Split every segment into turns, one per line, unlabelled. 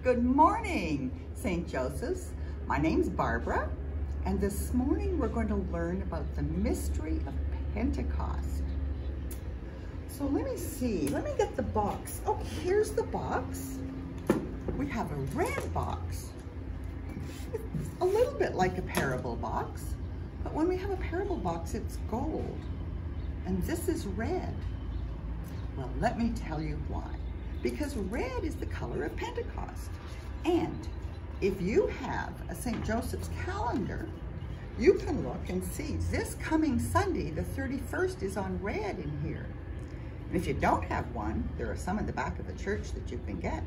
Good morning, St. Joseph's. My name's Barbara, and this morning we're going to learn about the mystery of Pentecost. So let me see, let me get the box. Oh, here's the box. We have a red box. It's a little bit like a parable box, but when we have a parable box, it's gold, and this is red. Well, let me tell you why. Because red is the color of Pentecost. And if you have a St. Joseph's calendar, you can look and see this coming Sunday, the 31st, is on red in here. And if you don't have one, there are some in the back of the church that you can get.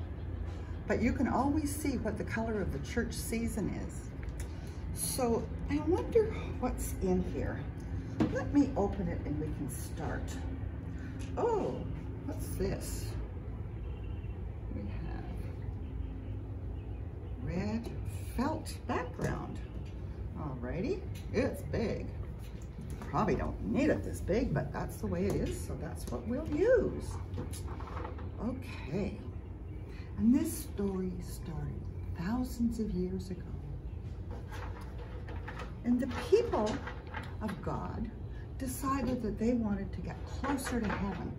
But you can always see what the color of the church season is. So I wonder what's in here. Let me open it and we can start. Oh, what's this? We have red felt background. Alrighty, it's big. Probably don't need it this big, but that's the way it is, so that's what we'll use. Okay, and this story started thousands of years ago. And the people of God decided that they wanted to get closer to heaven.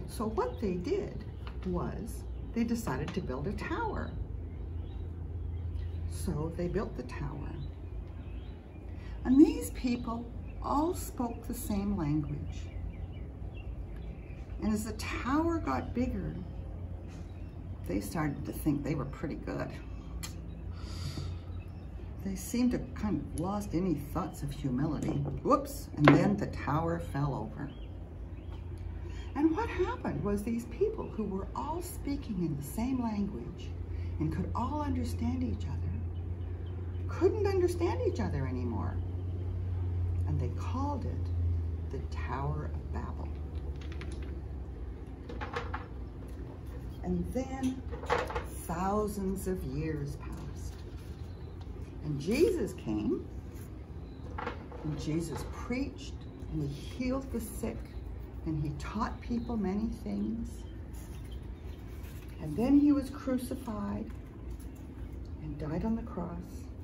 So what they did was they decided to build a tower. So they built the tower. And these people all spoke the same language. And as the tower got bigger, they started to think they were pretty good. They seemed to kind of lost any thoughts of humility. Whoops, and then the tower fell over. And what happened was these people who were all speaking in the same language and could all understand each other, couldn't understand each other anymore. And they called it the Tower of Babel. And then thousands of years passed. And Jesus came, and Jesus preached, and he healed the sick, and he taught people many things. And then he was crucified and died on the cross.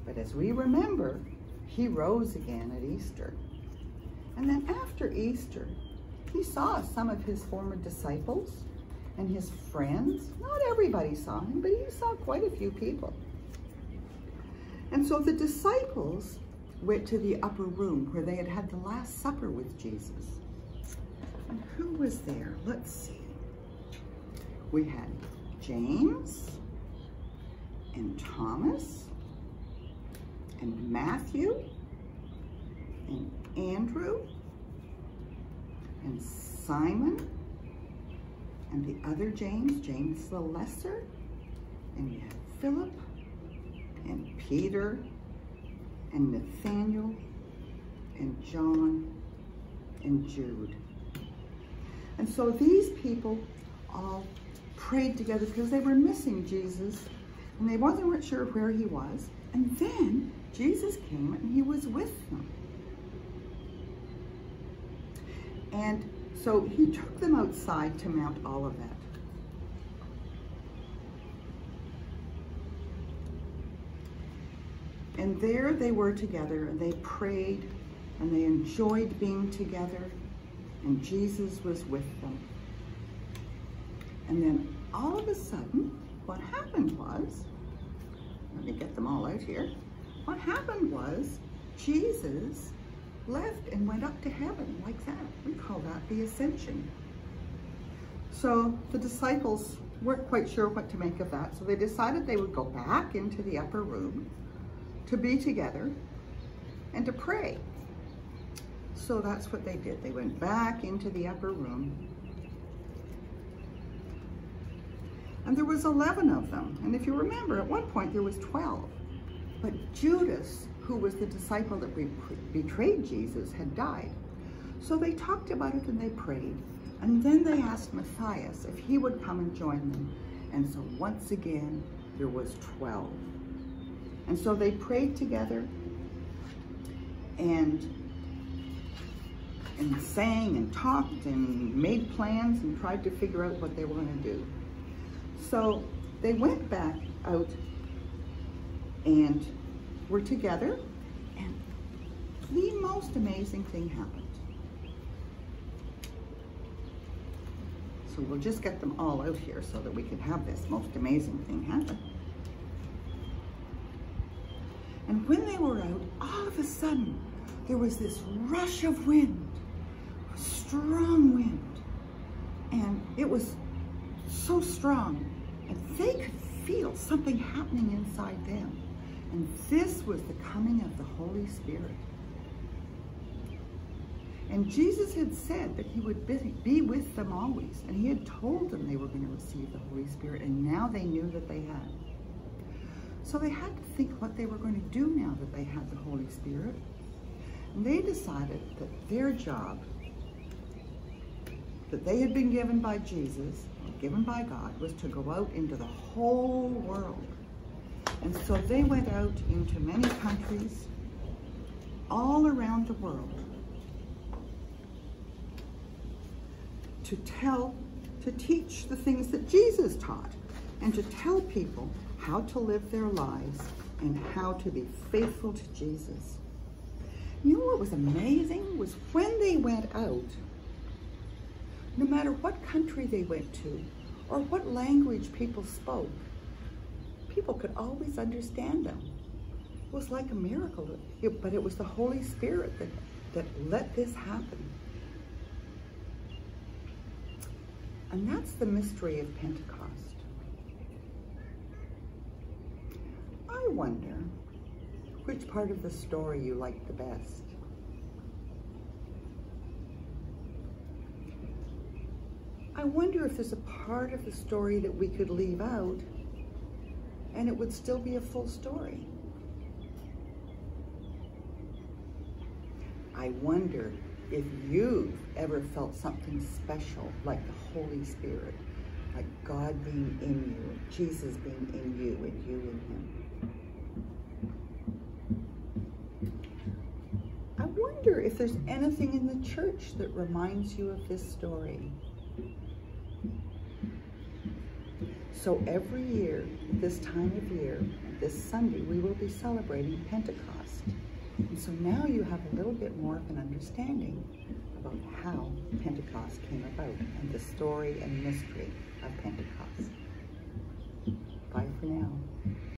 But as we remember, he rose again at Easter. And then after Easter, he saw some of his former disciples and his friends. Not everybody saw him, but he saw quite a few people. And so the disciples went to the upper room where they had had the Last Supper with Jesus. And who was there? Let's see. We had James and Thomas and Matthew and Andrew and Simon and the other James, James the Lesser, and we had Philip and Peter and Nathaniel and John and Jude. And so these people all prayed together because they were missing Jesus and they weren't sure where he was. And then Jesus came and he was with them. And so he took them outside to Mount Olivet. And there they were together and they prayed and they enjoyed being together. And Jesus was with them. And then all of a sudden, what happened was, let me get them all out here. What happened was, Jesus left and went up to heaven like that. We call that the ascension. So the disciples weren't quite sure what to make of that. So they decided they would go back into the upper room to be together and to pray. So that's what they did. They went back into the upper room. And there was 11 of them. And if you remember, at one point there was 12. But Judas, who was the disciple that betrayed Jesus, had died. So they talked about it and they prayed. And then they asked Matthias if he would come and join them. And so once again, there was 12. And so they prayed together and sang and talked and made plans and tried to figure out what they were going to do. So they went back out and were together, and the most amazing thing happened. So we'll just get them all out here so that we can have this most amazing thing happen. And when they were out, all of a sudden, there was this rush of wind, a strong wind. And it was so strong. And they could feel something happening inside them. And this was the coming of the Holy Spirit. And Jesus had said that he would be with them always. And he had told them they were going to receive the Holy Spirit. And now they knew that they had. So they had to think what they were going to do now that they had the Holy Spirit. And they decided that their job that they had been given by Jesus, or given by God, was to go out into the whole world. And so they went out into many countries all around the world to teach the things that Jesus taught and to tell people how to live their lives and how to be faithful to Jesus. You know what was amazing was when they went out, no matter what country they went to or what language people spoke, people could always understand them. It was like a miracle, but it was the Holy Spirit that let this happen. And that's the mystery of Pentecost. I wonder which part of the story you like the best. I wonder if there's a part of the story that we could leave out and it would still be a full story. I wonder if you've ever felt something special like the Holy Spirit, like God being in you, Jesus being in you, and you in him. I wonder if there's anything in the church that reminds you of this story. So every year, this time of year, this Sunday, we will be celebrating Pentecost. And so now you have a little bit more of an understanding about how Pentecost came about and the story and mystery of Pentecost. Bye for now.